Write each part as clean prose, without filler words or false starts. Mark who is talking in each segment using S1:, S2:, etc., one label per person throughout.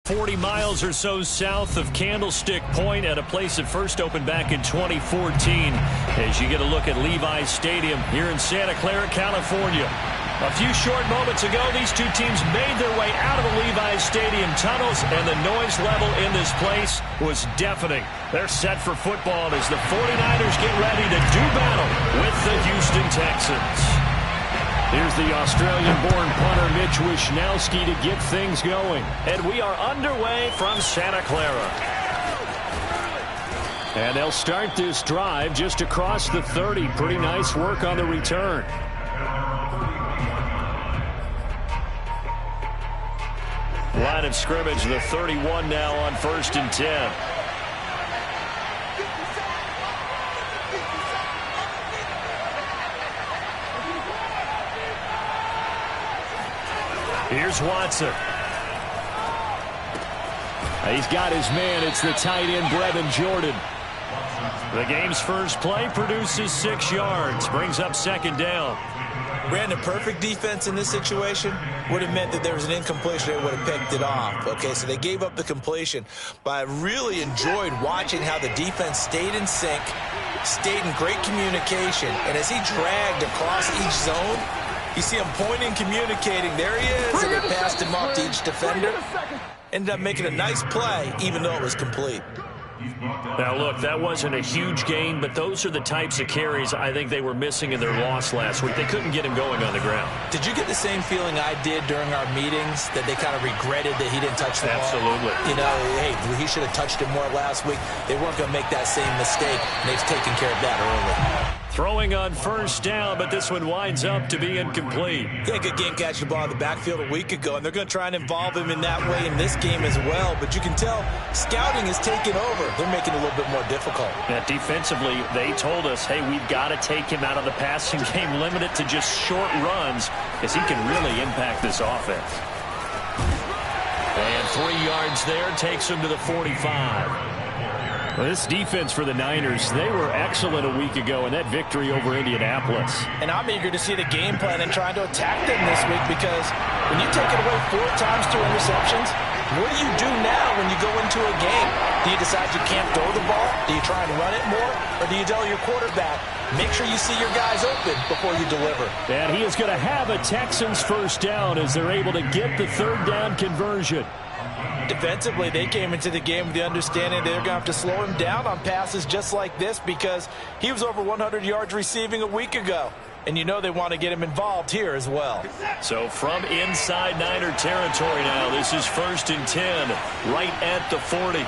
S1: 40 miles or so south of Candlestick Point at a place that first opened back in 2014 as you get a look at Levi's Stadium here in Santa Clara, California. A few short moments ago, these two teams made their way out of the Levi's Stadium tunnels, and the noise level in this place was deafening. They're set for football as the 49ers get ready to do battle with the Houston Texans. Here's the Australian-born punter Mitch Wishnowsky to get things going. And we are underway from Santa Clara. And they'll start this drive just across the 30. Pretty nice work on the return. Line of scrimmage, the 31 now on 1st and 10. Here's Watson. He's got his man. It's the tight end, Brevin Jordan. The game's first play produces 6 yards. Brings up 2nd down.
S2: Brandon, perfect defense in this situation would have meant that there was an incompletion. They would have picked it off. Okay, so they gave up the completion. But I really enjoyed watching how the defense stayed in sync, stayed in great communication. And as he dragged across each zone, you see him pointing, communicating. There he is, and they passed him off to each defender. Ended up making a nice play, even though it was complete.
S1: Now, look, that wasn't a huge gain, but those are the types of carries I think they were missing in their loss last week. They couldn't get him going on the ground.
S2: Did you get the same feeling I did during our meetings, that they kind of regretted that he didn't touch the ball?
S1: Absolutely.
S2: You know, hey, he should have touched it more last week. They weren't going to make that same mistake, and they've taken care of that early.
S1: Throwing on 1st down, but this one winds up to be incomplete.
S2: Yeah, good game catching the ball in the backfield a week ago, and they're going to try and involve him in that way in this game as well. But you can tell scouting is taking over. They're making it a little bit more difficult.
S1: Yeah, defensively, they told us, hey, we've got to take him out of the passing game, limit it to just short runs, as he can really impact this offense. And 3 yards there takes him to the 45. Well, this defense for the Niners, they were excellent a week ago in that victory over Indianapolis.
S2: And I'm eager to see the game plan and trying to attack them this week, because when you take it away 4 times through interceptions, what do you do now when you go into a game? Do you decide you can't throw the ball? Do you try and run it more? Or do you tell your quarterback, make sure you see your guys open before you deliver?
S1: And he is going to have a Texans 1st down as they're able to get the 3rd down conversion.
S2: Defensively, they came into the game with the understanding they're going to have to slow him down on passes just like this, because he was over 100 yards receiving a week ago. And you know they want to get him involved here as well.
S1: So from inside Niner territory now, this is 1st and 10, right at the 40.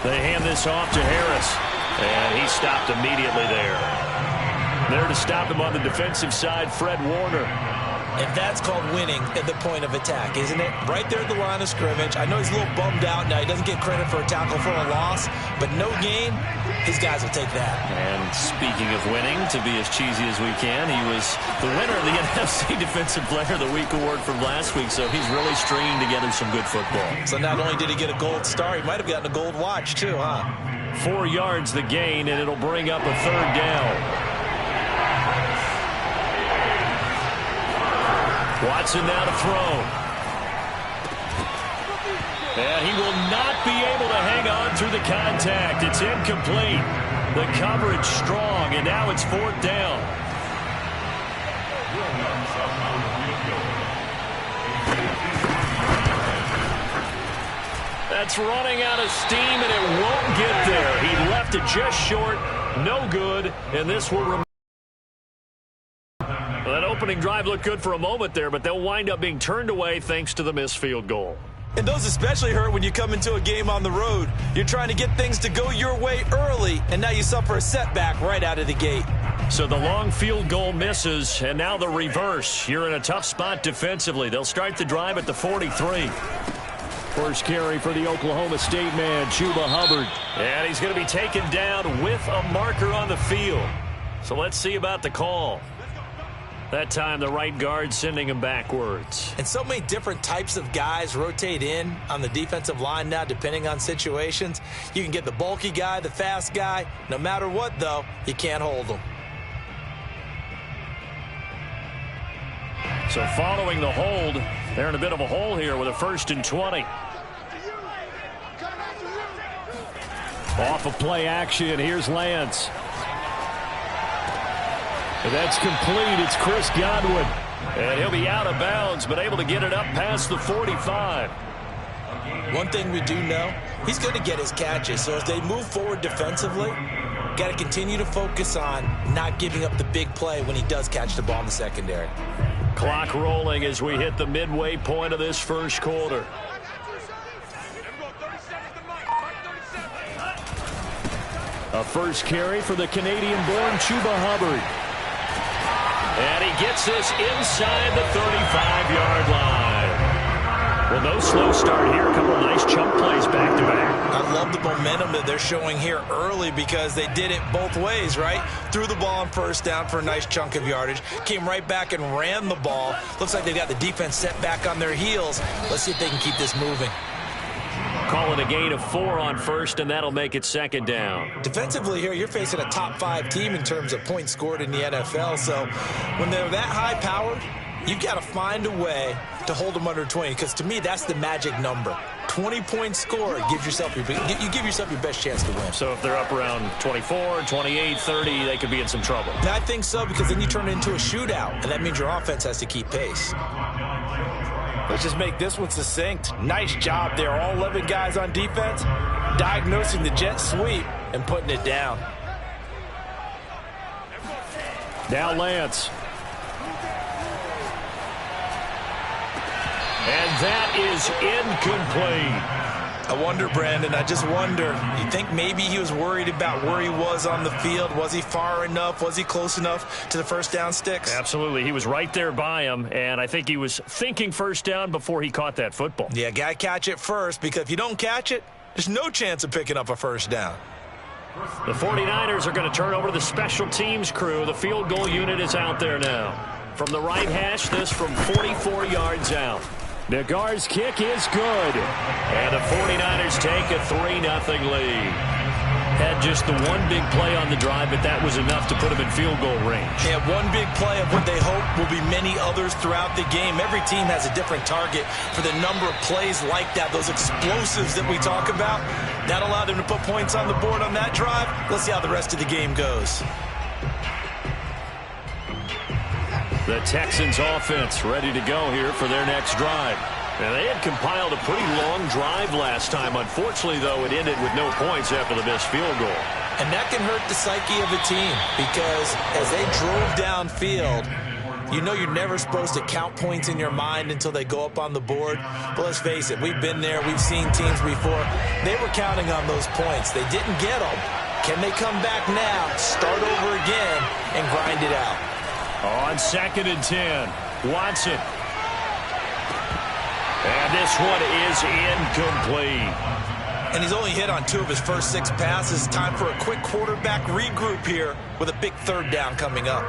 S1: They hand this off to Harris, and he stopped immediately there. There to stop him on the defensive side, Fred Warner.
S2: And that's called winning at the point of attack, isn't it? Right there at the line of scrimmage. I know he's a little bummed out now. He doesn't get credit for a tackle for a loss, but no gain, his guys will take that.
S1: And speaking of winning, to be as cheesy as we can, he was the winner of the NFC Defensive Player of the Week award from last week, so he's really stringing together some good football.
S2: So not only did he get a gold star, he might have gotten a gold watch too, huh?
S1: 4 yards the gain, and it'll bring up a 3rd down. Watson now to throw. And he will not be able to hang on through the contact. It's incomplete. The coverage strong, and now it's 4th down. That's running out of steam, and it won't get there. He left it just short. No good, and this will remain. That opening drive looked good for a moment there, but they'll wind up being turned away thanks to the missed field goal.
S2: And those especially hurt when you come into a game on the road. You're trying to get things to go your way early, and now you suffer a setback right out of the gate.
S1: So the long field goal misses, and now the reverse. You're in a tough spot defensively. They'll start the drive at the 43. First carry for the Oklahoma State man, Chuba Hubbard. And he's going to be taken down with a marker on the field. So let's see about the call. That time, the right guard sending him backwards.
S2: And so many different types of guys rotate in on the defensive line now, depending on situations. You can get the bulky guy, the fast guy. No matter what, though, you can't hold them.
S1: So following the hold, they're in a bit of a hole here with a 1st and 20. Off of play action, here's Lance. And that's complete. It's Chris Godwin. And he'll be out of bounds, but able to get it up past the 45.
S2: One thing we do know, he's going to get his catches. So as they move forward defensively, got to continue to focus on not giving up the big play when he does catch the ball in the secondary.
S1: Clock rolling as we hit the midway point of this first quarter. A first carry for the Canadian-born Chuba Hubbard. And he gets this inside the 35-yard line. Well, no slow start here. A couple of nice chunk plays back-to-back.
S2: I love the momentum that they're showing here early because they did it both ways, right? Threw the ball on 1st down for a nice chunk of yardage. Came right back and ran the ball. Looks like they've got the defense set back on their heels. Let's see if they can keep this moving.
S1: Call it a gain of 4 on 1st, and that'll make it 2nd down.
S2: Defensively here, you're facing a top 5 team in terms of points scored in the NFL. So when they're that high-powered, you've got to find a way to hold them under 20, because to me, that's the magic number. 20 points scored gives yourself you give yourself your best chance to win.
S1: So if they're up around 24, 28, 30, they could be in some trouble.
S2: And I think so, because then you turn it into a shootout, and that means your offense has to keep pace. Let's just make this one succinct. Nice job there. All 11 guys on defense diagnosing the jet sweep and putting it down.
S1: Now Lance. And that is incomplete.
S2: I wonder, Brandon, I just wonder, you think maybe he was worried about where he was on the field? Was he far enough? Was he close enough to the 1st down sticks?
S1: Absolutely. He was right there by him, and I think he was thinking 1st down before he caught that football.
S2: Yeah, got to catch it first, because if you don't catch it, there's no chance of picking up a 1st down.
S1: The 49ers are going to turn over to the special teams crew. The field goal unit is out there now. From the right hash, this from 44 yards out. Nagar's kick is good. And the 49ers take a 3-0 lead. Had just the one big play on the drive, but that was enough to put them in field goal range.
S2: Yeah, one big play of what they hope will be many others throughout the game. Every team has a different target for the number of plays like that, those explosives that we talk about. That allowed them to put points on the board on that drive. Let's see how the rest of the game goes.
S1: The Texans offense ready to go here for their next drive. And they had compiled a pretty long drive last time. Unfortunately, though, it ended with no points after the missed field goal.
S2: And that can hurt the psyche of a team, because as they drove downfield, you know you're never supposed to count points in your mind until they go up on the board. But let's face it, we've been there. We've seen teams before. They were counting on those points. They didn't get them. Can they come back now, start over again, and grind it out?
S1: On 2nd and 10, Watson. And this one is incomplete.
S2: And he's only hit on 2 of his first 6 passes. Time for a quick quarterback regroup here with a big 3rd down coming up.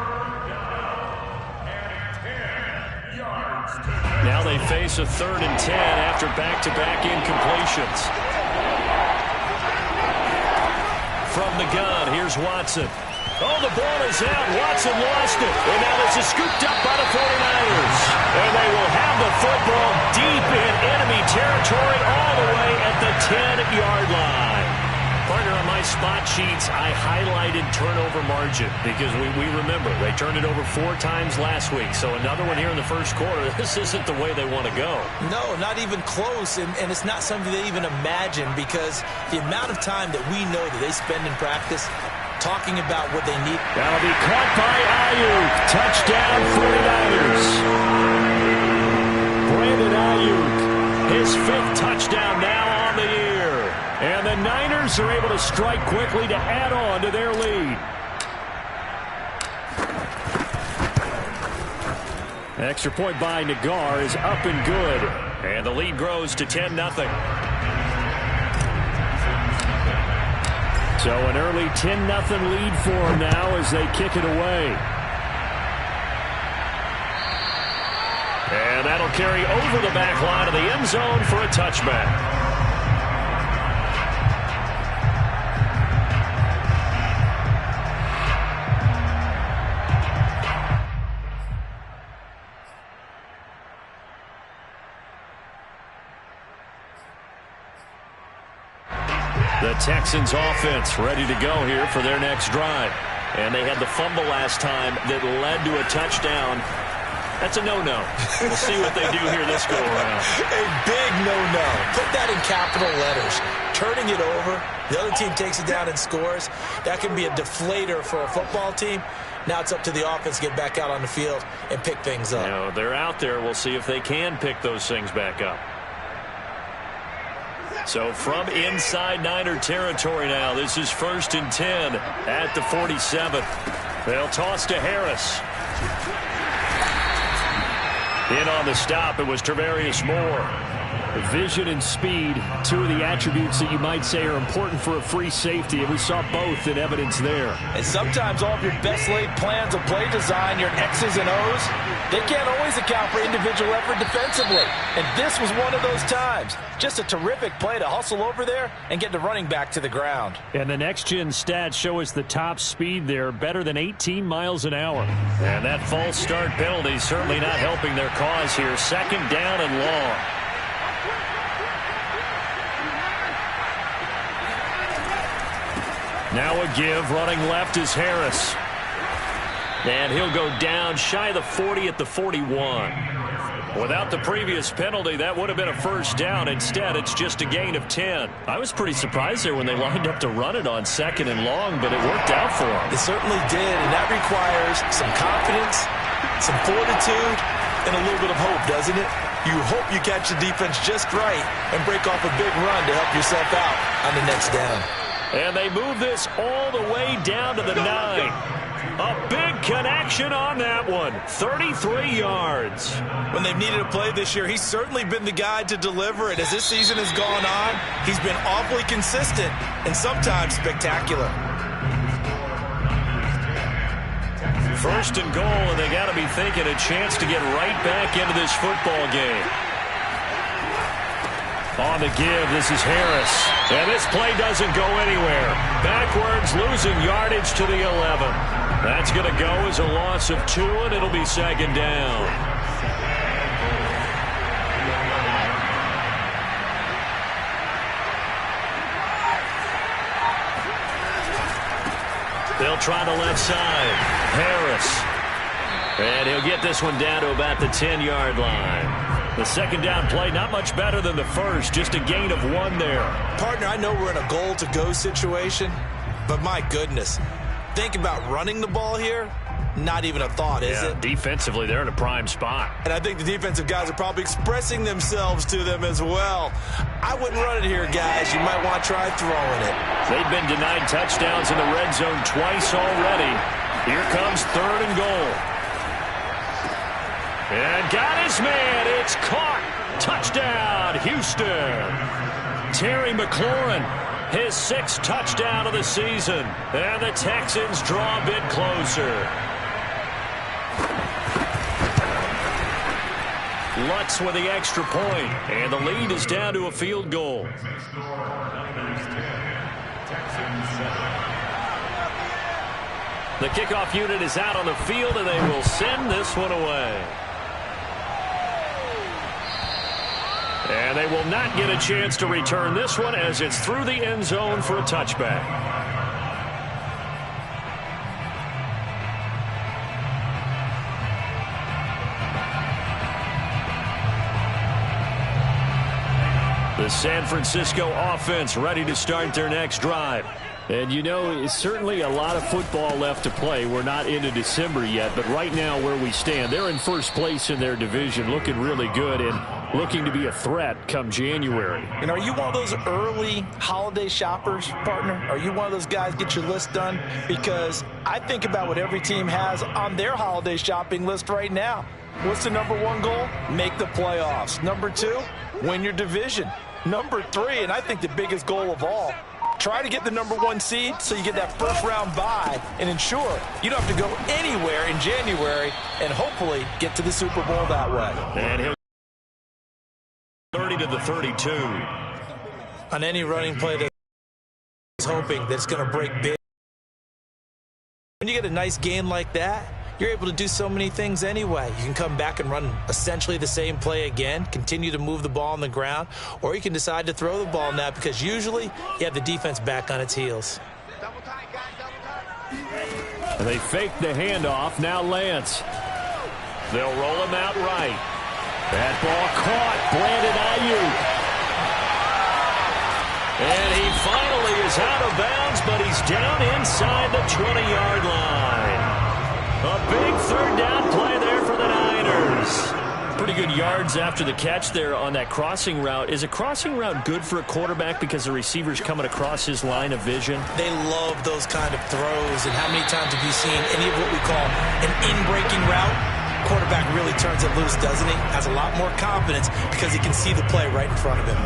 S1: Now they face a 3rd and 10 after back-to-back incompletions. From the gun, here's Watson. Oh, the ball is out. Watson lost it. And now this is scooped up by the 49ers. And they will have the football deep in enemy territory all the way at the 10-yard line. Partner, on my spot sheets, I highlighted turnover margin because we remember they turned it over 4 times last week. So another one here in the first quarter. This isn't the way they want to go.
S2: No, not even close. And it's not something they even imagine, because the amount of time that we know that they spend in practice talking about what they need.
S1: That'll be caught by Ayuk. Touchdown 49ers. Brandon Ayuk, his 5th touchdown now on the year. And the Niners are able to strike quickly to add on to their lead. Extra point by Nagar is up and good. And the lead grows to 10-0. So an early 10-0 lead for them now as they kick it away. And that'll carry over the back line of the end zone for a touchback. The Texans offense ready to go here for their next drive. And they had the fumble last time that led to a touchdown. That's a no-no. We'll see what they do here this go-around.
S2: A big no-no. Put that in capital letters. Turning it over, the other team takes it down and scores. That can be a deflator for a football team. Now it's up to the offense to get back out on the field and pick things up.
S1: You know, they're out there. We'll see if they can pick those things back up. So from inside Niner territory now, this is 1st and 10 at the 47th. They'll toss to Harris. In on the stop, it was Travarius Moore. Vision and speed, two of the attributes that you might say are important for a free safety, and we saw both in evidence there.
S2: And sometimes all of your best laid plans of play design, your X's and O's, they can't always account for individual effort defensively. And this was one of those times. Just a terrific play to hustle over there and get the running back to the ground.
S1: And the next-gen stats show us the top speed there, better than 18 miles an hour. And that false start penalty certainly not helping their cause here. 2nd down and long. Now a give, running left is Harris. And he'll go down shy of the 40 at the 41. Without the previous penalty, that would have been a 1st down. Instead, it's just a gain of 10. I was pretty surprised there when they lined up to run it on 2nd and long, but it worked out for them.
S2: It certainly did, and that requires some confidence, some fortitude, and a little bit of hope, doesn't it? You hope you catch the defense just right and break off a big run to help yourself out on the next down.
S1: And they move this all the way down to the 9. A big connection on that one. 33 yards.
S2: When they've needed a play this year, he's certainly been the guy to deliver it. As this season has gone on, he's been awfully consistent and sometimes spectacular.
S1: 1st and goal, and they got to be thinking a chance to get right back into this football game. On the give, this is Harris. And this play doesn't go anywhere. Backwards, losing yardage to the 11. That's going to go as a loss of 2, and it'll be 2nd down. They'll try the left side. Harris. And he'll get this one down to about the 10-yard line. The 2nd down play, not much better than the first, just a gain of 1 there.
S2: Partner, I know we're in a goal-to-go situation, but my goodness, think about running the ball here. Not even a thought, is it?
S1: Defensively, they're in a prime spot.
S2: And I think the defensive guys are probably expressing themselves to them as well. I wouldn't run it here, guys. You might want to try throwing it.
S1: They've been denied touchdowns in the red zone twice already. Here comes 3rd and goal. And got his man. It's caught. Touchdown, Houston. Terry McLaurin, his 6th touchdown of the season. And the Texans draw a bit closer. Lutz with the extra point. And the lead is down to a field goal. The kickoff unit is out on the field, and they will send this one away. And they will not get a chance to return this one as it's through the end zone for a touchback. The San Francisco offense ready to start their next drive. And, you know, it's certainly a lot of football left to play. We're not into December yet, but right now where we stand, they're in 1st place in their division, looking really good and looking to be a threat come January.
S2: And are you one of those early holiday shoppers, partner? Are you one of those guys get your list done? Because I think about what every team has on their holiday shopping list right now. What's the #1 goal? Make the playoffs. #2, win your division. #3, and I think the biggest goal of all, Try to get the #1 seed so you get that first-round bye and ensure you don't have to go anywhere in January and hopefully get to the Super Bowl that way.
S1: And he'll 30 to the 32.
S2: On any running play that is hoping that it's going to break big. When you get a nice gain like that, you're able to do so many things anyway. You can come back and run essentially the same play again, continue to move the ball on the ground, or you can decide to throw the ball now because usually you have the defense back on its heels.
S1: They fake the handoff. Now Lance. They'll roll him out right. That ball caught. Brandon Ayuk. And he finally is out of bounds, but he's down inside the 20-yard line. A big third down play there for the Niners. Pretty good yards after the catch there on that crossing route. Is a crossing route good for a quarterback because the receiver's coming across his line of vision?
S2: They love those kind of throws. And how many times have you seen any of what we call an in-breaking route? Quarterback really turns it loose, doesn't he? Has a lot more confidence because he can see the play right in front of him.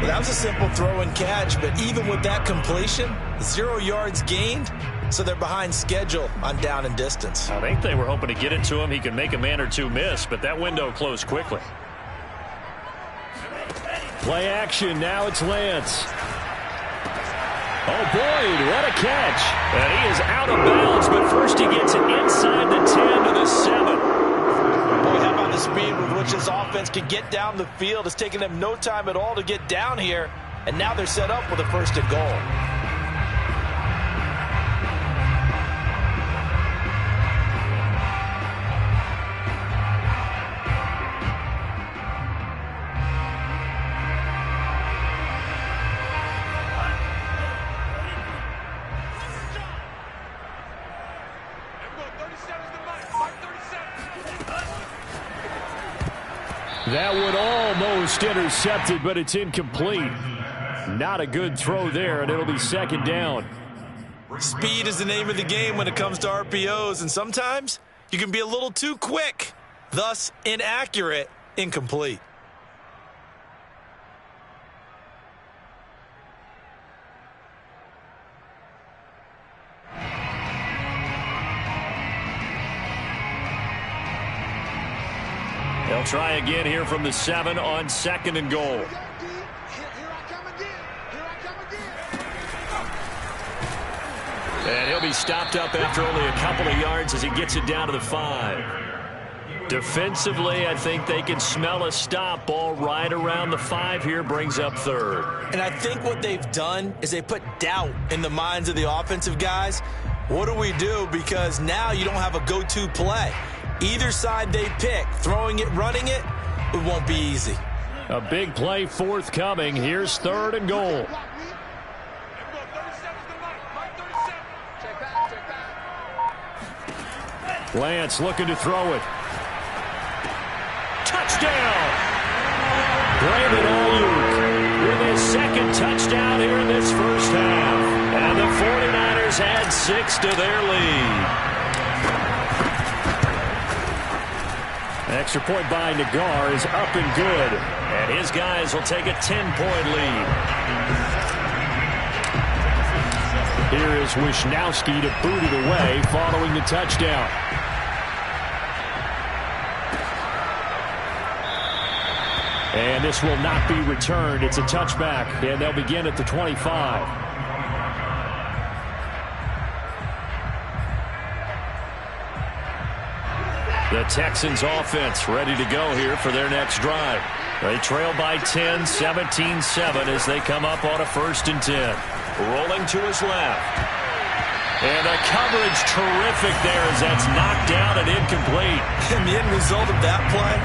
S2: Well, that was a simple throw and catch, but even with that completion, 0 yards gained, so they're behind schedule on down and distance.
S1: I think they were hoping to get it to him. He could make a man or two miss, but that window closed quickly. Play action. Now it's Lance. Oh, Boyd, what a catch. And he is out of bounds, but first he gets it inside the 10 to the 7.
S2: Boy, how about the speed with which this offense can get down the field? It's taken them no time at all to get down here, and now they're set up with a 1st and goal.
S1: That one almost intercepted, but it's incomplete. Not a good throw there, and it'll be 2nd down.
S2: Speed is the name of the game when it comes to RPOs, and sometimes you can be a little too quick, thus inaccurate, incomplete.
S1: They'll try again here from the 7 on 2nd and goal. And he'll be stopped up after only a couple of yards as he gets it down to the 5. Defensively, I think they can smell a stop. Ball right around the 5 here, brings up 3rd.
S2: And I think what they've done is they put doubt in the minds of the offensive guys. What do we do? Because now you don't have a go-to play. Either side they pick, throwing it, running it, it won't be easy.
S1: A big play forthcoming. Here's 3rd and goal. Lance looking to throw it. Touchdown! Brandon Ayuk with his 2nd touchdown here in this first half. And the 49ers add 6 to their lead. Extra point by Nagar is up and good. And his guys will take a 10-point lead. Here is Wisnowski to boot it away following the touchdown. And this will not be returned. It's a touchback, and they'll begin at the 25. The Texans offense ready to go here for their next drive. They trail by 10, 17-7 as they come up on a 1st and 10. Rolling to his left. And the coverage terrific there as that's knocked down and incomplete.
S2: And the end result of that play,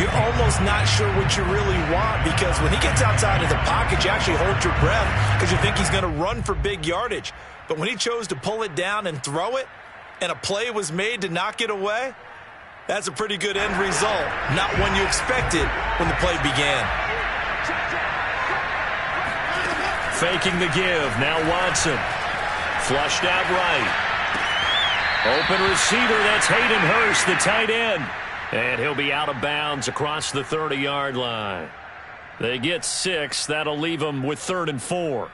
S2: you're almost not sure what you really want because when he gets outside of the pocket, you actually hold your breath because you think he's going to run for big yardage. But when he chose to pull it down and throw it, and a play was made to knock it away, that's a pretty good end result. Not one you expected when the play began.
S1: Faking the give. Now Watson. Flushed out right. Open receiver. That's Hayden Hurst, the tight end. And he'll be out of bounds across the 30-yard line. They get 6. That'll leave them with 3rd and 4.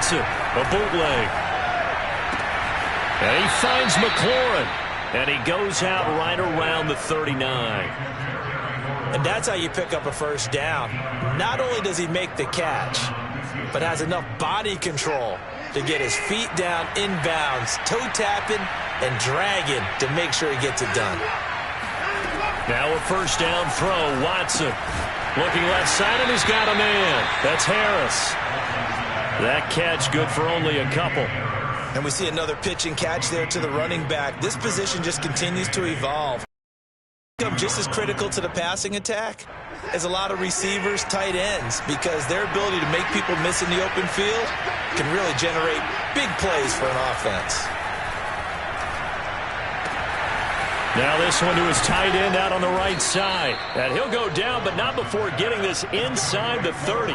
S1: Watson, a bootleg. And he finds McLaurin. And he goes out right around the 39.
S2: And that's how you pick up a first down. Not only does he make the catch, but has enough body control to get his feet down inbounds, toe tapping and dragging to make sure he gets it done.
S1: Now a first down throw. Watson looking left side, and he's got a man. That's Harris. That catch good for only a couple.
S2: And we see another pitch and catch there to the running back. This position just continues to evolve. Just as critical to the passing attack as a lot of receivers, tight ends, because their ability to make people miss in the open field can really generate big plays for an offense.
S1: Now this one to his tight end out on the right side. And he'll go down, but not before getting this inside the 30.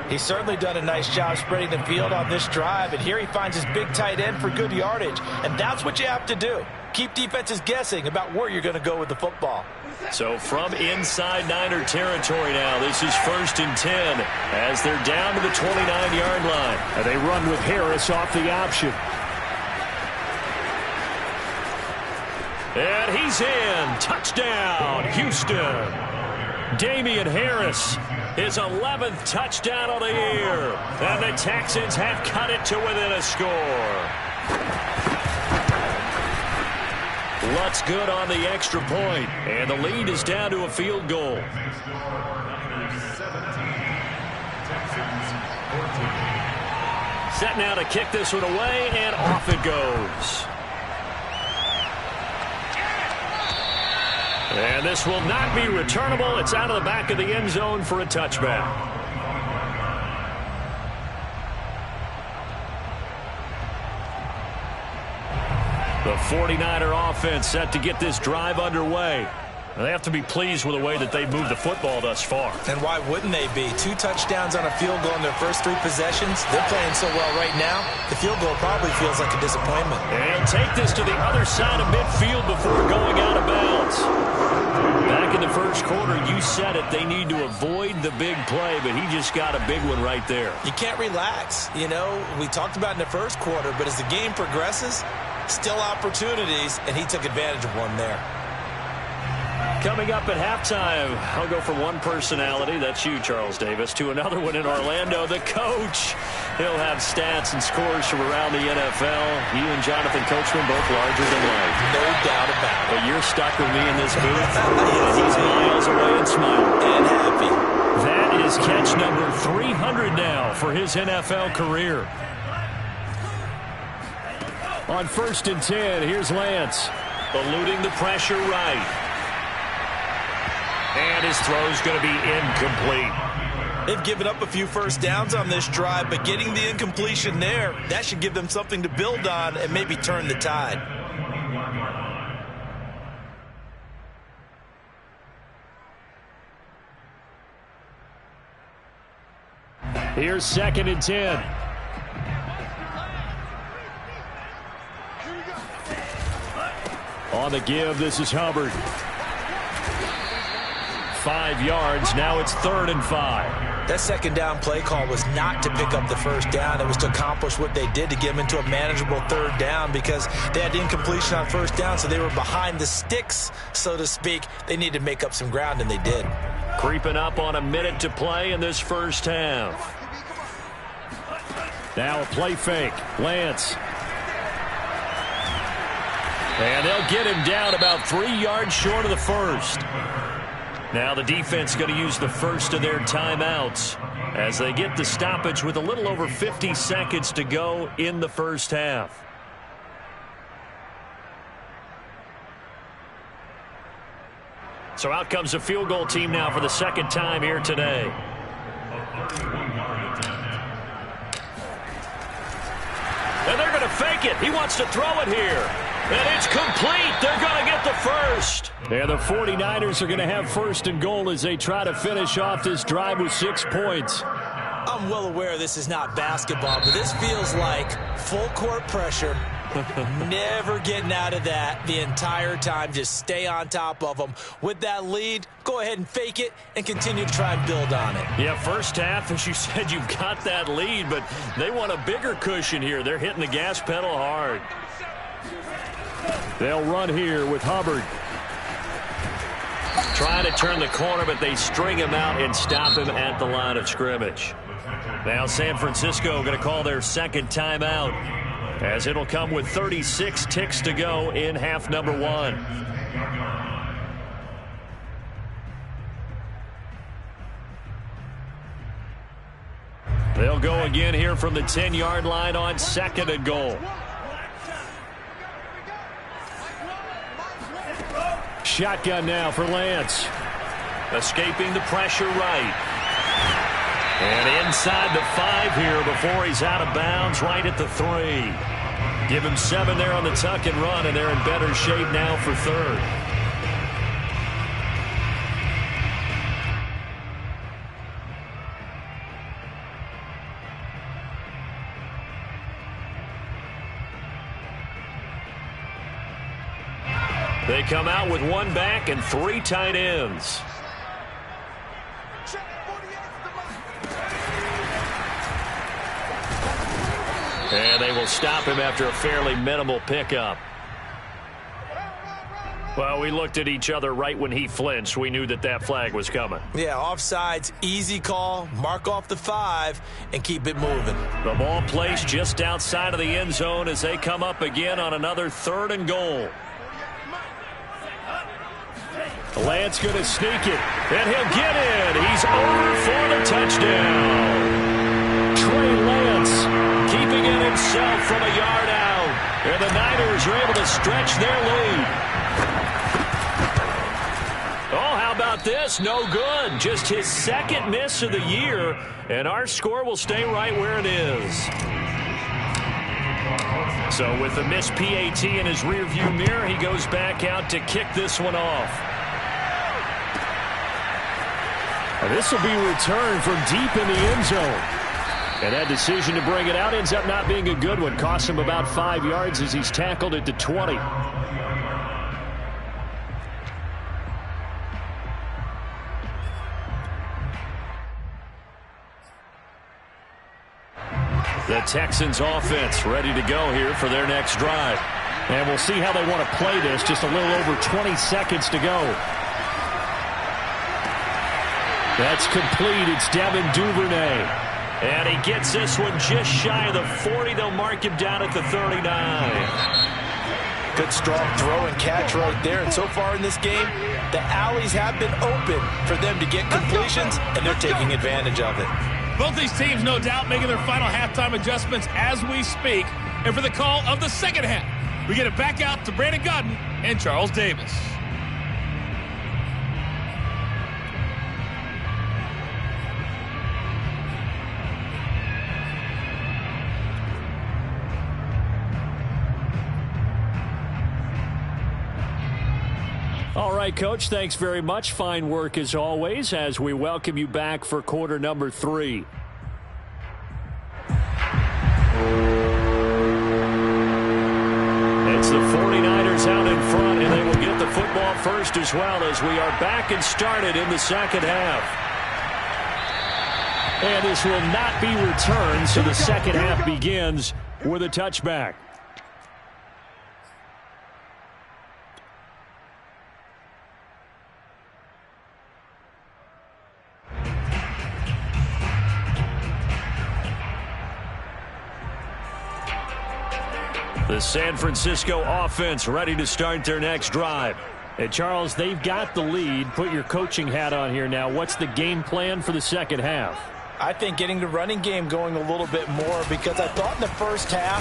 S2: He's certainly done a nice job spreading the field on this drive, and here he finds his big tight end for good yardage, and that's what you have to do. Keep defenses guessing about where you're going to go with the football.
S1: So from inside Niner territory now, this is 1st and 10 as they're down to the 29-yard line. And they run with Harris off the option. And he's in. Touchdown, Houston. Damian Harris, his 11th touchdown of the year. And the Texans have cut it to within a score. Lutz good on the extra point, and the lead is down to a field goal. Set now to kick this one away, and off it goes. And this will not be returnable. It's out of the back of the end zone for a touchback. The 49er offense set to get this drive underway. They have to be pleased with the way that they've moved the football thus far.
S2: And why wouldn't they be? 2 touchdowns on a field goal in their first 3 possessions. They're playing so well right now, the field goal probably feels like a disappointment.
S1: And he'll take this to the other side of midfield before going out of bounds. Back in the first quarter, you said it, they need to avoid the big play, but he just got a big one right there.
S2: You can't relax. You know, we talked about in the first quarter, but as the game progresses, still opportunities, and he took advantage of one there.
S1: Coming up at halftime, I'll go from one personality, that's you, Charles Davis, to another one in Orlando, the coach. He'll have stats and scores from around the NFL. You and Jonathan Coachman both larger than life.
S2: No doubt about it.
S1: But you're stuck with me in this booth. Yes, he's miles away and smiling.
S2: And happy.
S1: That is catch number 300 now for his NFL career. On 1st and 10, here's Lance. Eluding the pressure right. And his throw's going to be incomplete.
S2: They've given up a few first downs on this drive, but getting the incompletion there, that should give them something to build on and maybe turn the tide.
S1: Here's 2nd and 10. On the give, this is Hubbard. 5 yards. Now it's 3rd and 5.
S2: That second down play call was not to pick up the first down. It was to accomplish what they did to get them into a manageable 3rd down because they had incompletion on first down, so they were behind the sticks, so to speak. They needed to make up some ground, and they did.
S1: Creeping up on a minute to play in this first half. Now a play fake. Lance. And they'll get him down about 3 yards short of the first. Now the defense going to use the first of their timeouts as they get the stoppage with a little over 50 seconds to go in the first half. So out comes the field goal team now for the second time here today. And they're going to fake it. He wants to throw it here. And it's complete. They're going to get the first. And the 49ers are going to have 1st and goal as they try to finish off this drive with 6 points.
S2: I'm well aware this is not basketball, but this feels like full court pressure, Never getting out of that the entire time. Just stay on top of them. With that lead, go ahead and fake it and continue to try and build on it.
S1: Yeah, first half, as you said, you've got that lead, but they want a bigger cushion here. They're hitting the gas pedal hard. They'll run here with Hubbard. Trying to turn the corner, but they string him out and stop him at the line of scrimmage. Now San Francisco going to call their second timeout, as it'll come with 36 ticks to go in half number one. They'll go again here from the 10-yard line on second and goal. Shotgun now for Lance. Escaping the pressure right. And inside the 5 here before he's out of bounds, right at the 3. Give him 7 there on the tuck and run, and they're in better shape now for third. They come out with 1 back and 3 tight ends. And they will stop him after a fairly minimal pickup. Well, we looked at each other right when he flinched. We knew that that flag was coming.
S2: Yeah, offsides, easy call. Mark off the 5 and keep it moving.
S1: The ball placed just outside of the end zone as they come up again on another 3rd and goal. Lance going to sneak it, and he'll get in. He's over for the touchdown. Trey Lance keeping it himself from a yard out. And the Niners are able to stretch their lead. Oh, how about this? No good. Just his 2nd miss of the year, and our score will stay right where it is. So with the missed PAT in his rearview mirror, he goes back out to kick this one off. This will be returned from deep in the end zone. And that decision to bring it out ends up not being a good one. Costs him about 5 yards as he's tackled at the 20. The Texans offense ready to go here for their next drive. And we'll see how they want to play this. Just a little over 20 seconds to go. That's complete. It's Devin Duvernay. And he gets this one just shy of the 40. They'll mark him down at the 39.
S2: Good strong throw and catch right there. And so far in this game, the alleys have been open for them to get completions, and they're taking advantage of it.
S3: Both these teams, no doubt, making their final halftime adjustments as we speak. And for the call of the second half, we get it back out to Brandon Godden and Charles Davis.
S1: All right, Coach, thanks very much. Fine work as always as we welcome you back for quarter number 3. It's the 49ers out in front, and they will get the football first as well as we are back and started in the second half. And this will not be returned, so the second half begins with a touchback. The San Francisco offense ready to start their next drive. And Charles, they've got the lead. Put your coaching hat on here now. What's the game plan for the second half?
S2: I think getting the running game going a little bit more, because I thought in the first half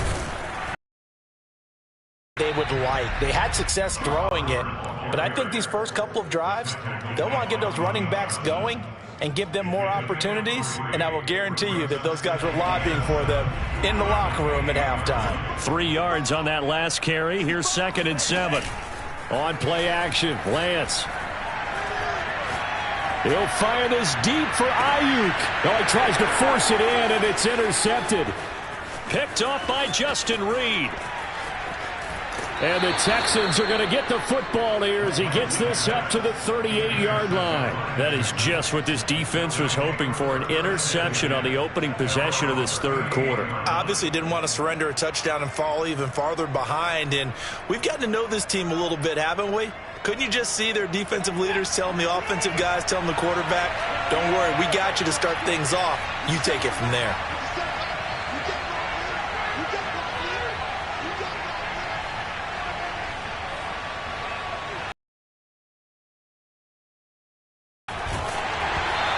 S2: they would they had success throwing it. But I think these first couple of drives, they'll want to get those running backs going and give them more opportunities, and I will guarantee you that those guys were lobbying for them in the locker room at halftime.
S1: 3 yards on that last carry. Here's 2nd and 7. On play action, Lance. He'll fire this deep for Ayuk. Oh, he tries to force it in, and it's intercepted. Picked off by Justin Reed. And the Texans are going to get the football here as he gets this up to the 38-yard line. That is just what this defense was hoping for, an interception on the opening possession of this third quarter.
S2: Obviously didn't want to surrender a touchdown and fall even farther behind. And we've gotten to know this team a little bit, haven't we? Couldn't you just see their defensive leaders telling the offensive guys, telling the quarterback, don't worry, we got you to start things off. You take it from there.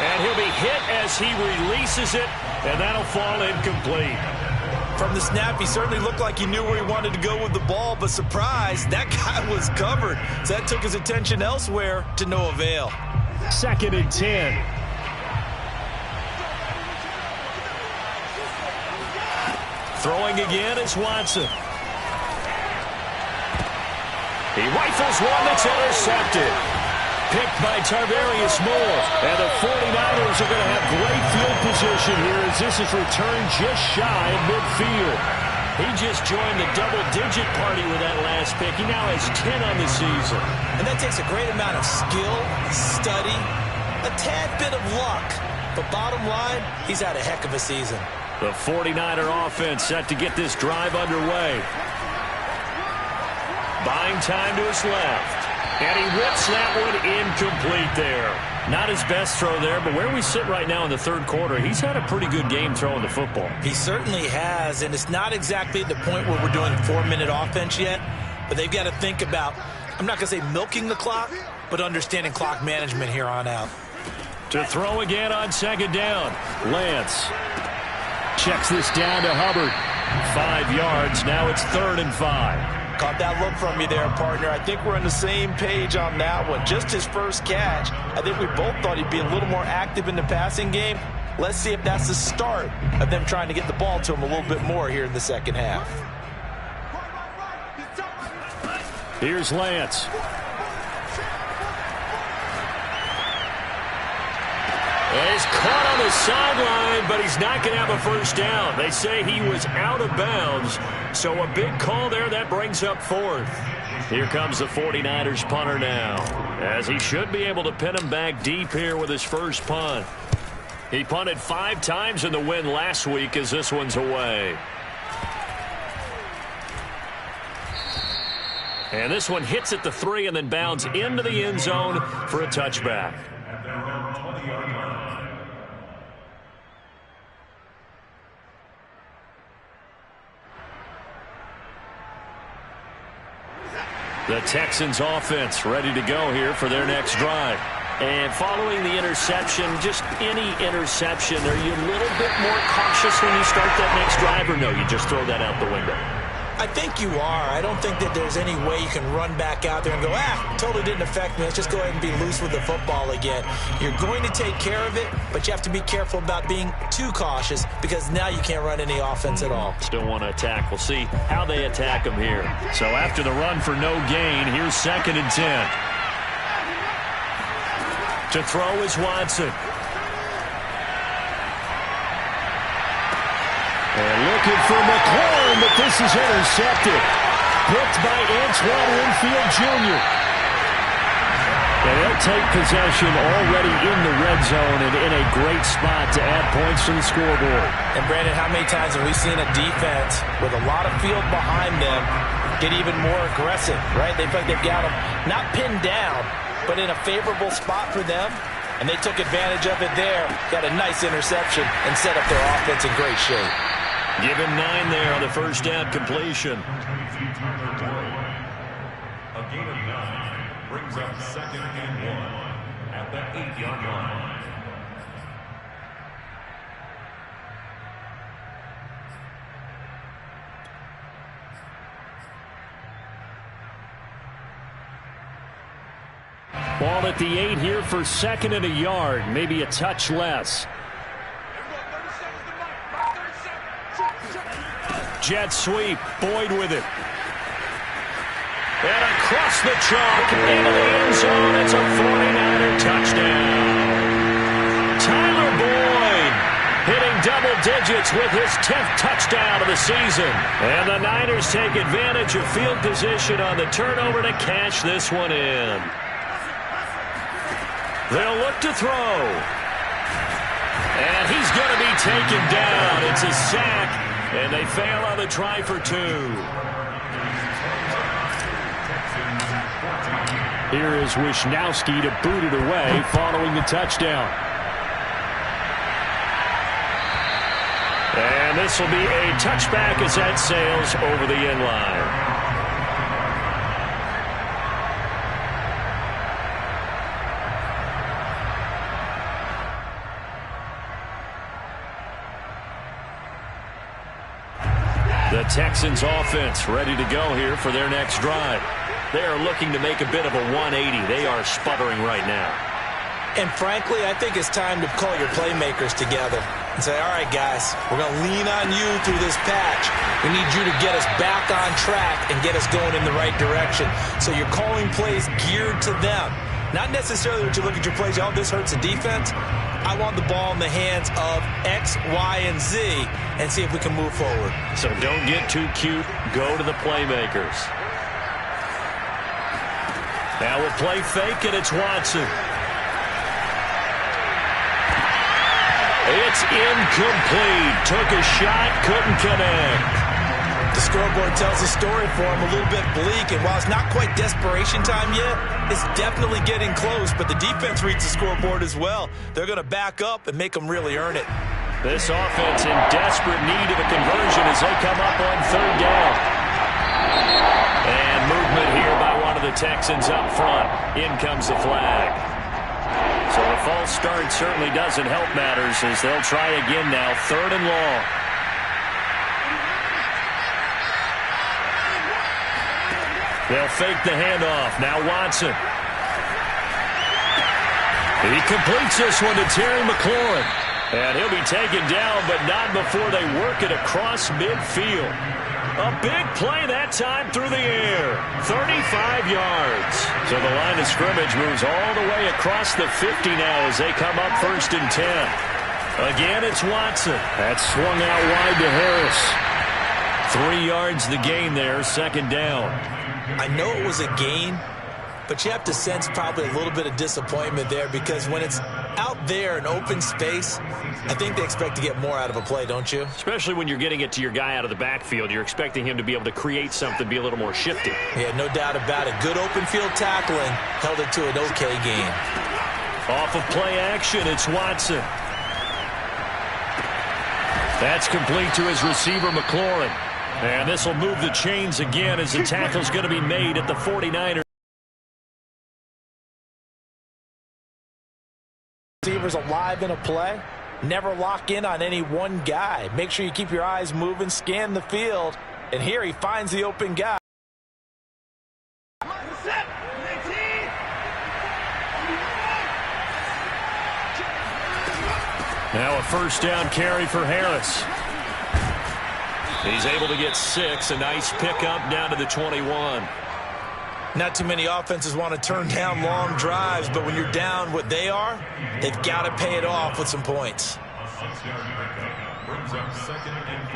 S1: And he'll be hit as he releases it, and that'll fall incomplete.
S2: From the snap, he certainly looked like he knew where he wanted to go with the ball, but surprise, that guy was covered. So that took his attention elsewhere to no avail.
S1: 2nd and 10. Throwing again is Watson. He rifles one that's intercepted. Picked by Tarvarius Moore. And the 49ers are going to have great field position here as this is returned just shy of midfield. He just joined the double-digit party with that last pick. He now has 10 on the season.
S2: And that takes a great amount of skill, study, a tad bit of luck. But bottom line, he's had a heck of a season.
S1: The 49er offense set to get this drive underway. Buying time to his left. And he rips that one incomplete there. Not his best throw there, but where we sit right now in the third quarter, he's had a pretty good game throwing the football.
S2: He certainly has, and it's not exactly at the point where we're doing 4-minute offense yet, but they've got to think about, I'm not going to say milking the clock, but understanding clock management here on out.
S1: To throw again on 2nd down. Lance checks this down to Hubbard. 5 yards, now it's 3rd and 5.
S2: Caught that look from you there, partner. I think we're on the same page on that one. Just his first catch. I think we both thought he'd be a little more active in the passing game. Let's see if that's the start of them trying to get the ball to him a little bit more here in the second half.
S1: Here's Lance. He's caught on the sideline, but he's not going to have a first down. They say he was out of bounds, so a big call there. That brings up 4th. Here comes the 49ers punter now, as he should be able to pin him back deep here with his first punt. He punted 5 times in the win last week as this one's away. And this one hits at the 3 and then bounds into the end zone for a touchback. The Texans offense ready to go here for their next drive. And following the interception, just any interception, are you a little bit more cautious when you start that next drive, or no, you just throw that out the window?
S2: I think you are. I don't think that there's any way you can run back out there and go, totally didn't affect me. Let's just go ahead and be loose with the football again. You're going to take care of it, but you have to be careful about being too cautious because now you can't run any offense at all.
S1: Still want to attack. We'll see how they attack him here. So after the run for no gain, here's 2nd and 10. To throw is Watson. And looking for McLaurin, but this is intercepted. Picked by Antoine Winfield Jr. And they'll take possession already in the red zone and in a great spot to add points to the scoreboard.
S2: And Brandon, how many times have we seen a defense with a lot of field behind them get even more aggressive, right? They feel like they've got them not pinned down, but in a favorable spot for them. And they took advantage of it there. Got a nice interception and set up their offense in great shape.
S1: Give him 9 there on the first down completion.
S4: A gain of 9 brings up 2nd and 1 at the 8-yard line.
S1: Ball at the 8 here for 2nd and a yard, maybe a touch less. Jet sweep, Boyd with it. And across the chalk into the end zone. It's a 49er touchdown. Tyler Boyd hitting double digits with his 10th touchdown of the season. And the Niners take advantage of field position on the turnover to cash this one in. They'll look to throw. And he's going to be taken down. It's a sack, and they fail on the try for 2. Here is Wishnowski to boot it away following the touchdown. And this will be a touchback as that sails over the end line. The Texans offense ready to go here for their next drive. They are looking to make a bit of a 180. They are sputtering right now.
S2: And frankly, I think it's time to call your playmakers together and say, all right, guys, we're going to lean on you through this patch. We need you to get us back on track and get us going in the right direction. So you're calling plays geared to them. Not necessarily that you look at your plays, oh, this hurts the defense. I want the ball in the hands of X, Y, and Z and see if we can move forward.
S1: So don't get too cute. Go to the playmakers. Now we'll play fake, and it's Watson. It's incomplete. Took a shot, couldn't connect.
S2: The scoreboard tells the story for him, a little bit bleak, and while it's not quite desperation time yet, it's definitely getting close, but the defense reads the scoreboard as well. They're going to back up and make them really earn it.
S1: This offense in desperate need of a conversion as they come up on 3rd down. And movement here by one of the Texans up front. In comes the flag. So a false start certainly doesn't help matters as they'll try again now, 3rd and long. They'll fake the handoff. Now Watson. He completes this one to Terry McLaurin. And he'll be taken down, but not before they work it across midfield. A big play that time through the air. 35 yards. So the line of scrimmage moves all the way across the 50 now as they come up 1st and 10. Again, it's Watson. That's swung out wide to Harris. 3 yards the gain there, 2nd down.
S2: I know it was a gain, but you have to sense probably a little bit of disappointment there because when it's out there in open space, I think they expect to get more out of a play, don't you?
S1: Especially when you're getting it to your guy out of the backfield. You're expecting him to be able to create something, be a little more shifty.
S2: Yeah, no doubt about it. Good open field tackling held it to an okay gain.
S1: Off of play action, it's Watson. That's complete to his receiver, McLaurin. And this will move the chains again as the tackle's going to be made at the 49ers.
S2: Receivers alive in a play. Never lock in on any one guy. Make sure you keep your eyes moving, scan the field. And here he finds the open guy.
S1: Now a 1st down carry for Harris. He's able to get 6. A nice pickup down to the 21.
S2: Not too many offenses want to turn down long drives, but when you're down what they are, they've got to pay it off with some points.
S4: A 6-yard pickup brings up 2nd and 4.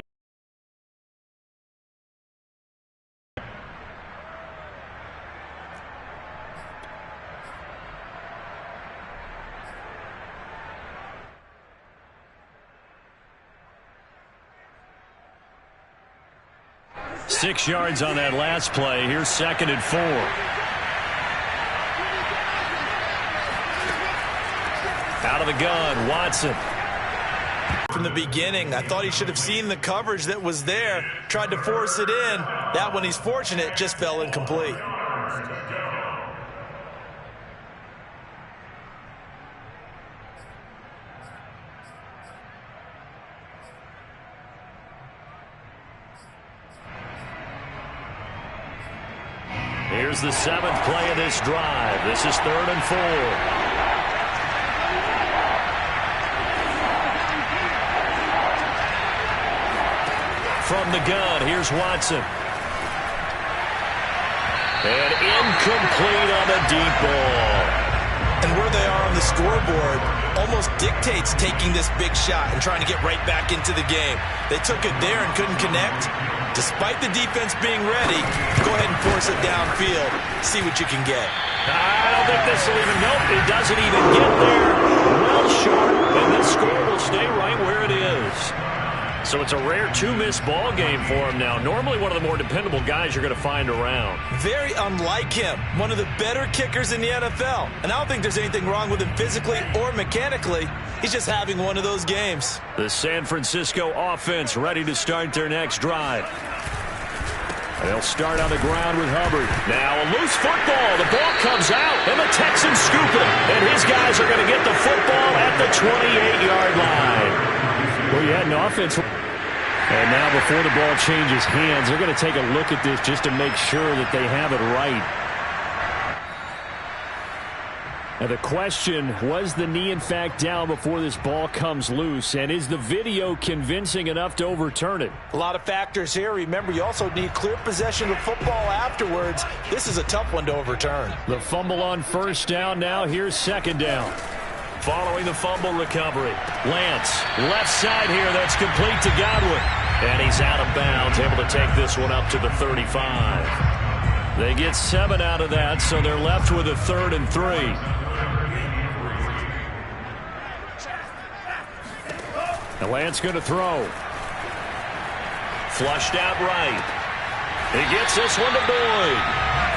S1: Six yards on that last play. Here's 2nd and 4. Out of the gun, Watson.
S2: From the beginning, I thought he should have seen the coverage that was there, tried to force it in. That one, he's fortunate, just fell incomplete.
S1: Here's the 7th play of this drive. This is 3rd and 4. From the gun, here's Watson. And incomplete on the deep ball.
S2: And where they are on the scoreboard almost dictates taking this big shot and trying to get right back into the game. They took it there and couldn't connect. Despite the defense being ready, go ahead and force it downfield. See what you can get.
S1: I don't think this will even, nope, it doesn't even get there. Well short, and this score will stay right where it is. So it's a rare two-miss ball game for him now. Normally one of the more dependable guys you're going to find around.
S2: Very unlike him. One of the better kickers in the NFL. And I don't think there's anything wrong with him physically or mechanically. He's just having one of those games.
S1: The San Francisco offense ready to start their next drive. And they'll start on the ground with Hubbard. Now a loose football. The ball comes out, and the Texans scoop it. And his guys are going to get the football at the 28-yard line. Well, you had an offense. And now before the ball changes hands, they're going to take a look at this just to make sure that they have it right. Now the question, was the knee in fact down before this ball comes loose? And is the video convincing enough to overturn it?
S2: A lot of factors here. Remember, you also need clear possession of football afterwards. This is a tough one to overturn.
S1: The fumble on first down now. Here's second down. Following the fumble recovery, Lance, left side here, that's complete to Godwin. And he's out of bounds, able to take this one up to the 35. They get 7 out of that, so they're left with a 3rd and 3. And Lance going to throw. Flushed out right. He gets this one to Boyd.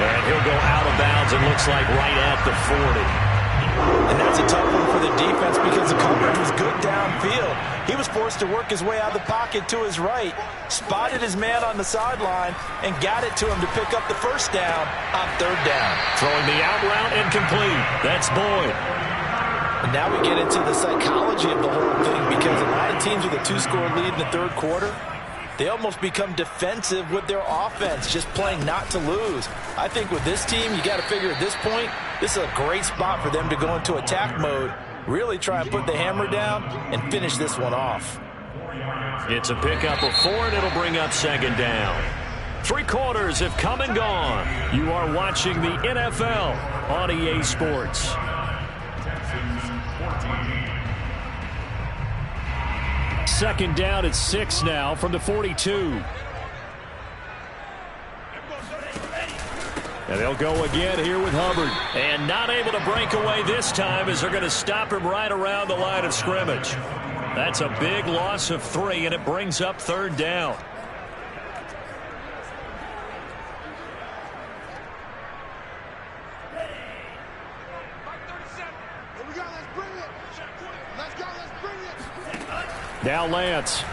S1: And he'll go out of bounds, it looks like right at the 40.
S2: And that's a tough one for the defense because the coverage was good downfield. He was forced to work his way out of the pocket to his right, spotted his man on the sideline, and got it to him to pick up the first down on 3rd down.
S1: Throwing the out route incomplete. That's Boyd.
S2: And now we get into the psychology of the whole thing because a lot of teams with a 2-score lead in the 3rd quarter, they almost become defensive with their offense, just playing not to lose. I think with this team, you got to figure at this point, this is a great spot for them to go into attack mode, really try and put the hammer down and finish this one off.
S1: It's a pickup of 4, and it'll bring up second down. 3 quarters have come and gone. You are watching the NFL on EA Sports. Second down at 6 now from the 42. And they'll go again here with Hubbard. And not able to break away this time as they're going to stop him right around the line of scrimmage. That's a big loss of 3, and it brings up 3rd down. Now Lance.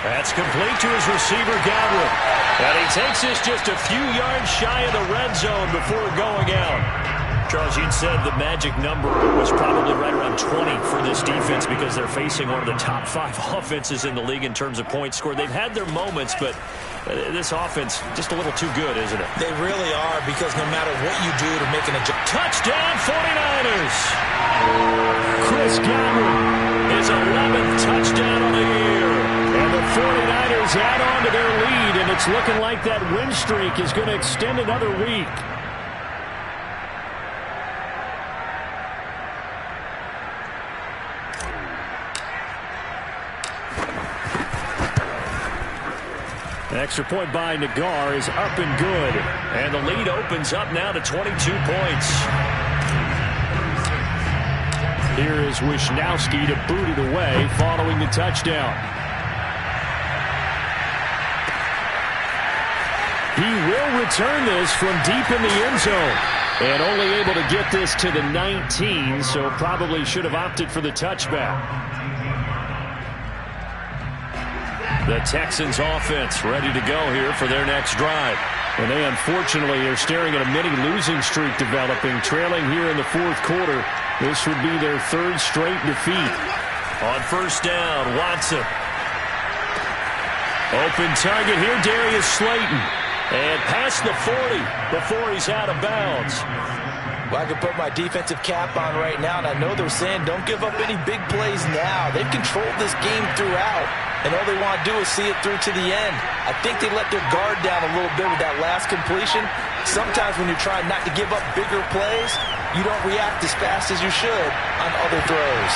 S1: That's complete to his receiver, Godwin. And he takes this just a few yards shy of the red zone before going out. Charles, you said the magic number was probably right around 20 for this defense because they're facing one of the top 5 offenses in the league in terms of points scored. They've had their moments, but this offense just a little too good, isn't it?
S2: They really are because no matter what you do to make an adjustment.
S1: Touchdown 49ers! Chris Godwin, his 11th touchdown of the year. And the 49ers add on to their lead, and it's looking like that win streak is going to extend another week. Extra point by Nagar is up and good. And the lead opens up now to 22 points. Here is Wisnowski to boot it away following the touchdown. He will return this from deep in the end zone. And only able to get this to the 19, so probably should have opted for the touchback. The Texans offense ready to go here for their next drive. And they unfortunately are staring at a mini losing streak developing, trailing here in the 4th quarter. This would be their 3rd straight defeat. On first down, Watson. Open target here, Darius Slayton. And past the 40 before he's out of bounds.
S2: Well, I can put my defensive cap on right now, and I know they're saying don't give up any big plays now. They've controlled this game throughout, and all they want to do is see it through to the end. I think they let their guard down a little bit with that last completion. Sometimes when you're trying not to give up bigger plays, you don't react as fast as you should on other throws.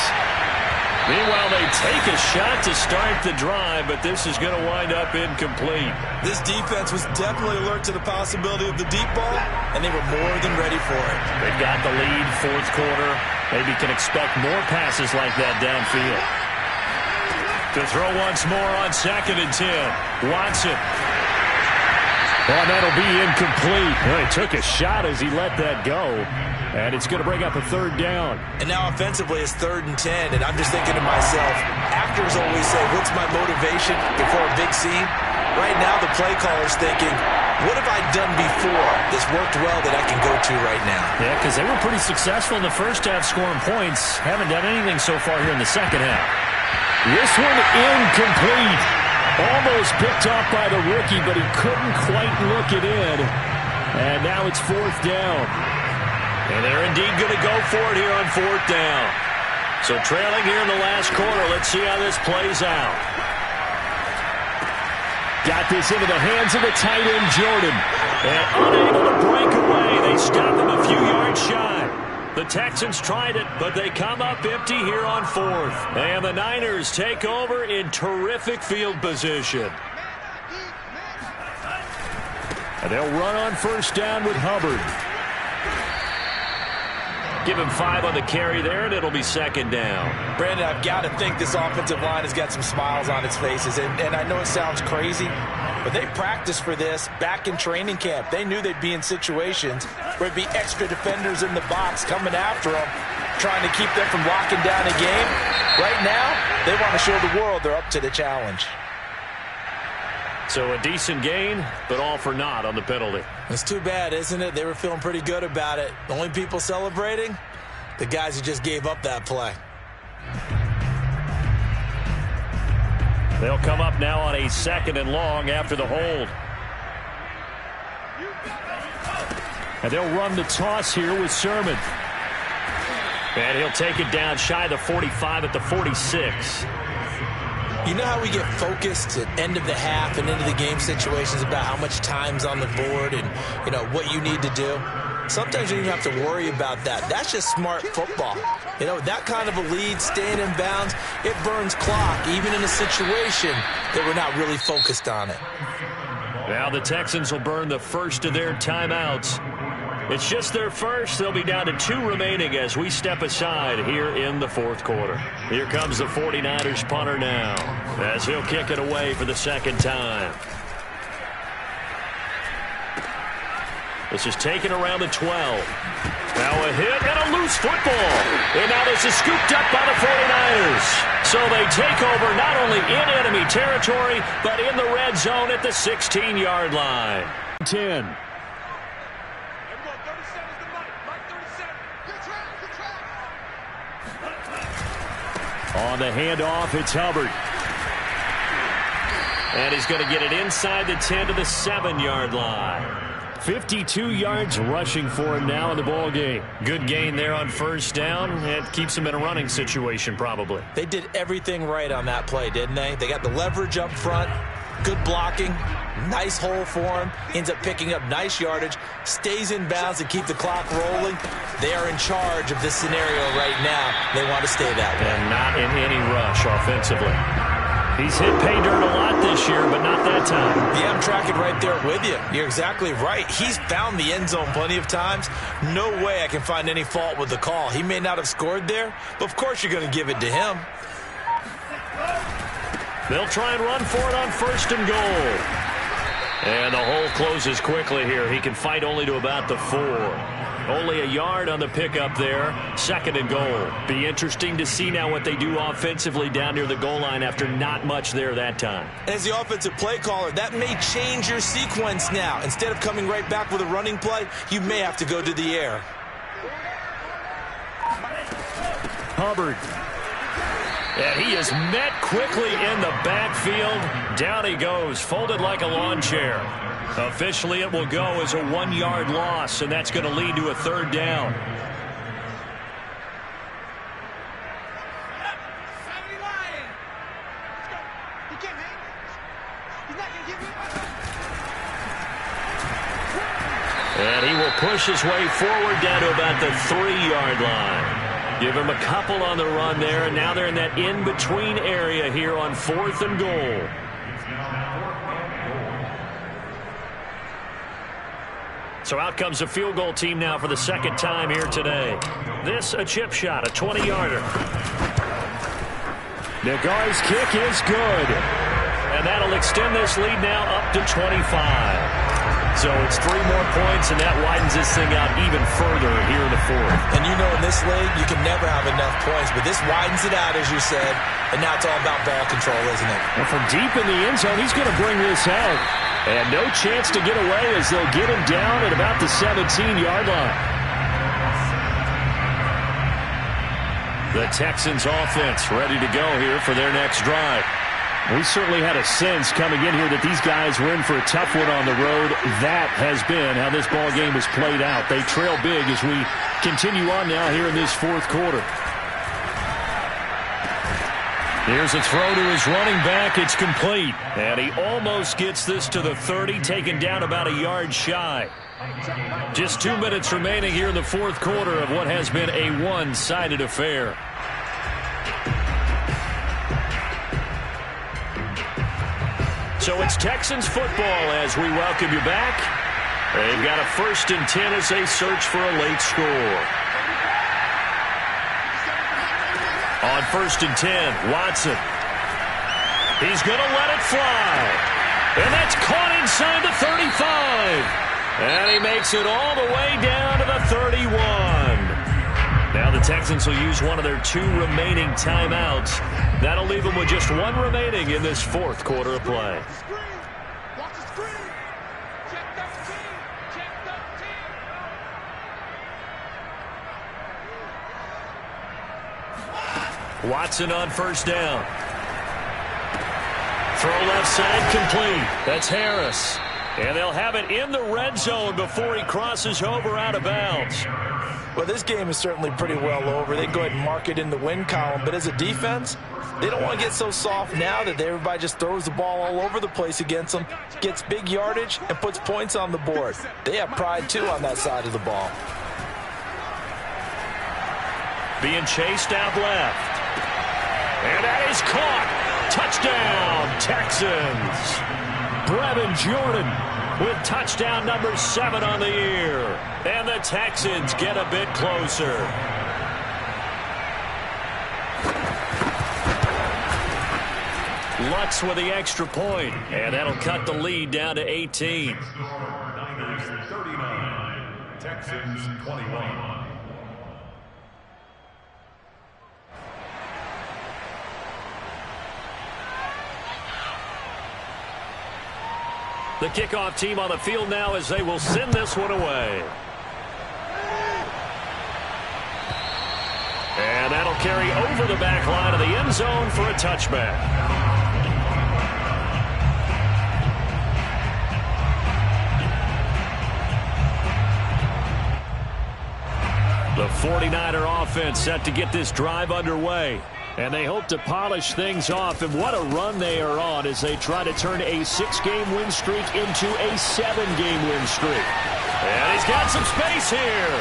S1: Meanwhile, they take a shot to start the drive, but this is going to wind up incomplete.
S2: This defense was definitely alert to the possibility of the deep ball, and they were more than ready for it.
S1: They've got the lead, fourth quarter. Maybe can expect more passes like that downfield. To throw once more on 2nd and 10. Watson. Well, that'll be incomplete. Well, he took a shot as he let that go. And it's going to bring up a 3rd down.
S2: And now offensively it's 3rd and 10. And I'm just thinking to myself, actors always say, what's my motivation before a big scene? Right now the play caller's thinking, what have I done before this worked well that I can go to right now?
S1: Yeah, because they were pretty successful in the first half scoring points. Haven't done anything so far here in the second half. This one incomplete. Almost picked off by the rookie, but he couldn't quite look it in. And now it's 4th down. And they're indeed going to go for it here on 4th down. So trailing here in the last quarter. Let's see how this plays out. Got this into the hands of the tight end, Jordan. And unable to break away. They stop him a few yards shy. The Texans tried it, but they come up empty here on 4th. And the Niners take over in terrific field position. And they'll run on 1st down with Hubbard. Give him 5 on the carry there, and it'll be 2nd down.
S2: Brandon, I've got to think this offensive line has got some smiles on its faces. And I know it sounds crazy, but they practiced for this back in training camp. They knew they'd be in situations where it'd be extra defenders in the box coming after them, trying to keep them from locking down a game. Right now, they want to show the world they're up to the challenge.
S1: So a decent gain, but all for naught on the penalty.
S2: It's too bad, isn't it? They were feeling pretty good about it. The only people celebrating, the guys who just gave up that play.
S1: They'll come up now on a 2nd and long after the hold. And they'll run the toss here with Sermon. And he'll take it down shy of the 45 at the 46.
S2: You know how we get focused at end of the half and into the game situations about how much time's on the board and, you know, what you need to do? Sometimes you don't even have to worry about that. That's just smart football. You know, that kind of a lead, staying in bounds, it burns clock, even in a situation that we're not really focused on it.
S1: Now the Texans will burn the first of their timeouts. It's just their first. They'll be down to 2 remaining as we step aside here in the 4th quarter. Here comes the 49ers punter now as he'll kick it away for the 2nd time. This is taken around the 12. Now a hit and a loose football. And now this is scooped up by the 49ers. So they take over not only in enemy territory, but in the red zone at the 16-yard line. 10. On the handoff, it's Hubbard. And he's going to get it inside the 10 to the 7-yard line. 52 yards rushing for him now in the ball game. Good gain there on 1st down. It keeps him in a running situation probably.
S2: They did everything right on that play, didn't they? They got the leverage up front, good blocking, nice hole for him. Ends up picking up nice yardage, stays in bounds to keep the clock rolling. They are in charge of this scenario right now. They want to stay that way.
S1: And not in any rush offensively. He's hit pay dirt a lot this year, but not that time.
S2: Yeah, I'm tracking right there with you. You're exactly right. He's found the end zone plenty of times. No way I can find any fault with the call. He may not have scored there, but of course you're going to give it to him.
S1: They'll try and run for it on 1st and goal. And the hole closes quickly here. He can fight only to about the 4. Only a yard on the pickup there. 2nd and goal. Be interesting to see now what they do offensively down near the goal line after not much there that time.
S2: As the offensive play caller, that may change your sequence now. Instead of coming right back with a running play, you may have to go to the air.
S1: Hubbard. And he is met quickly in the backfield. Down he goes, folded like a lawn chair. Officially, it will go as a 1-yard loss, and that's going to lead to a 3rd down. And he will push his way forward down to about the 3-yard line. Give him a couple on the run there, and now they're in that in-between area here on 4th and goal. So out comes the field goal team now for the 2nd time here today. This a chip shot, a 20-yarder. Nagari's kick is good. And that'll extend this lead now up to 25. So it's 3 more points, and that widens this thing out even further here in the 4th.
S2: And you know in this league, you can never have enough points, but this widens it out, as you said, and now it's all about ball control, isn't it?
S1: And from deep in the end zone, he's going to bring this out. And no chance to get away as they'll get him down at about the 17-yard line. The Texans offense ready to go here for their next drive. We certainly had a sense coming in here that these guys were in for a tough one on the road. That has been how this ball game has played out. They trail big as we continue on now here in this 4th quarter. Here's a throw to his running back. It's complete. And he almost gets this to the 30, taken down about a yard shy. Just 2 minutes remaining here in the 4th quarter of what has been a one-sided affair. So it's Texans football as we welcome you back. They've got a 1st and 10 as they search for a late score. On 1st and 10, Watson. He's going to let it fly. And that's caught inside the 35. And he makes it all the way down to the 31. Now the Texans will use one of their 2 remaining timeouts. That'll leave them with just 1 remaining in this 4th quarter of play. Watson on 1st down. Throw left side complete. That's Harris. And they'll have it in the red zone before he crosses over out of bounds.
S2: Well, this game is certainly pretty well over. They go ahead and mark it in the win column. But as a defense, they don't want to get so soft now that everybody just throws the ball all over the place against them, gets big yardage, and puts points on the board. They have pride, too, on that side of the ball.
S1: Being chased out left. And that is caught. Touchdown, Texans. Brevin Jordan with touchdown number 7 on the year. And the Texans get a bit closer. Lutz with the extra point. And that'll cut the lead down to 18.
S4: Niners 39, Texans 21.
S1: The kickoff team on the field now as they will send this one away. And that'll carry over the back line of the end zone for a touchback. The 49er offense set to get this drive underway. And they hope to polish things off. And what a run they are on as they try to turn a 6-game win streak into a 7-game win streak. And he's got some space here.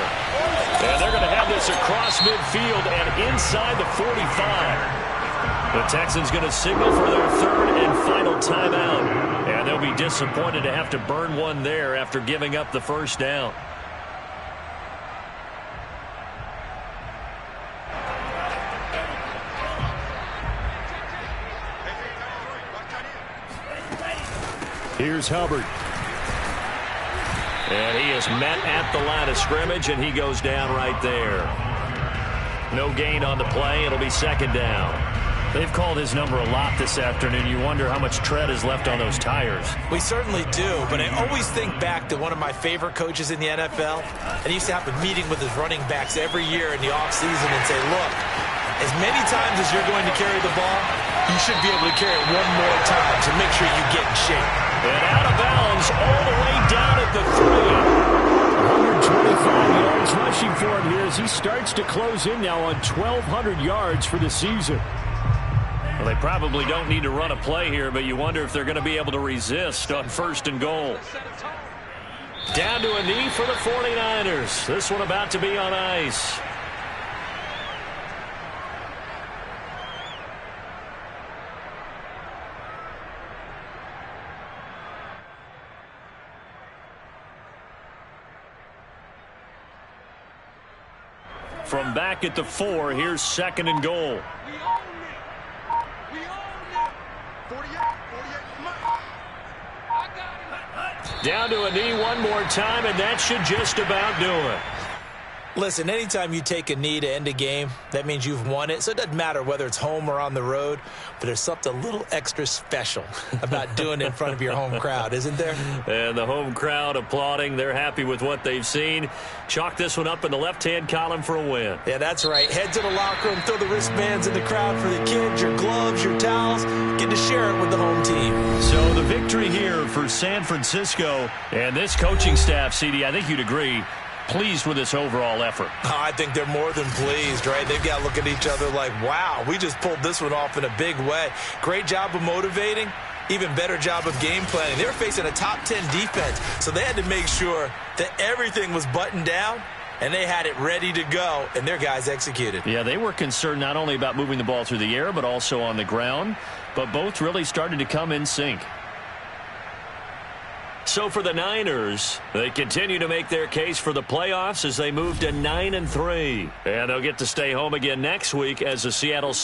S1: And they're going to have this across midfield and inside the 45. The Texans going to signal for their 3rd and final timeout. And they'll be disappointed to have to burn one there after giving up the 1st down. Here's Hubbard. And he is met at the line of scrimmage, and he goes down right there. No gain on the play. It'll be 2nd down. They've called his number a lot this afternoon. You wonder how much tread is left on those tires.
S2: We certainly do, but I always think back to one of my favorite coaches in the NFL. And he used to have a meeting with his running backs every year in the offseason and say, look, as many times as you're going to carry the ball, you should be able to carry it one more time to make sure you get in shape.
S1: And out of bounds all the way down at the 3. 125 yards rushing for him here as he starts to close in now on 1,200 yards for the season. Well, they probably don't need to run a play here, but you wonder if they're going to be able to resist on 1st and goal. Down to a knee for the 49ers. This one about to be on ice. From back at the 4, here's 2nd and goal. Down to a knee one more time, and that should just about do it.
S2: Listen, anytime you take a knee to end a game, that means you've won it. So it doesn't matter whether it's home or on the road, but there's something a little extra special about doing it in front of your home crowd, isn't there?
S1: And the home crowd applauding. They're happy with what they've seen. Chalk this one up in the left-hand column for a win.
S2: Yeah, that's right. Head to the locker room, throw the wristbands in the crowd for the kids, your gloves, your towels. Get to share it with the home team.
S1: So the victory here for San Francisco. And this coaching staff, CD, I think you'd agree, pleased with this overall effort.
S2: Oh, I think they're more than pleased, right? They've got to look at each other like, wow, we just pulled this one off in a big way. Great job of motivating. Even better job of game planning. They were facing a top 10 defense, so they had to make sure that everything was buttoned down, and they had it ready to go, and their guys executed.
S1: Yeah, they were concerned not only about moving the ball through the air, but also on the ground, but both really started to come in sync. So for the Niners, they continue to make their case for the playoffs as they move to 9-3. And they'll get to stay home again next week as the Seattle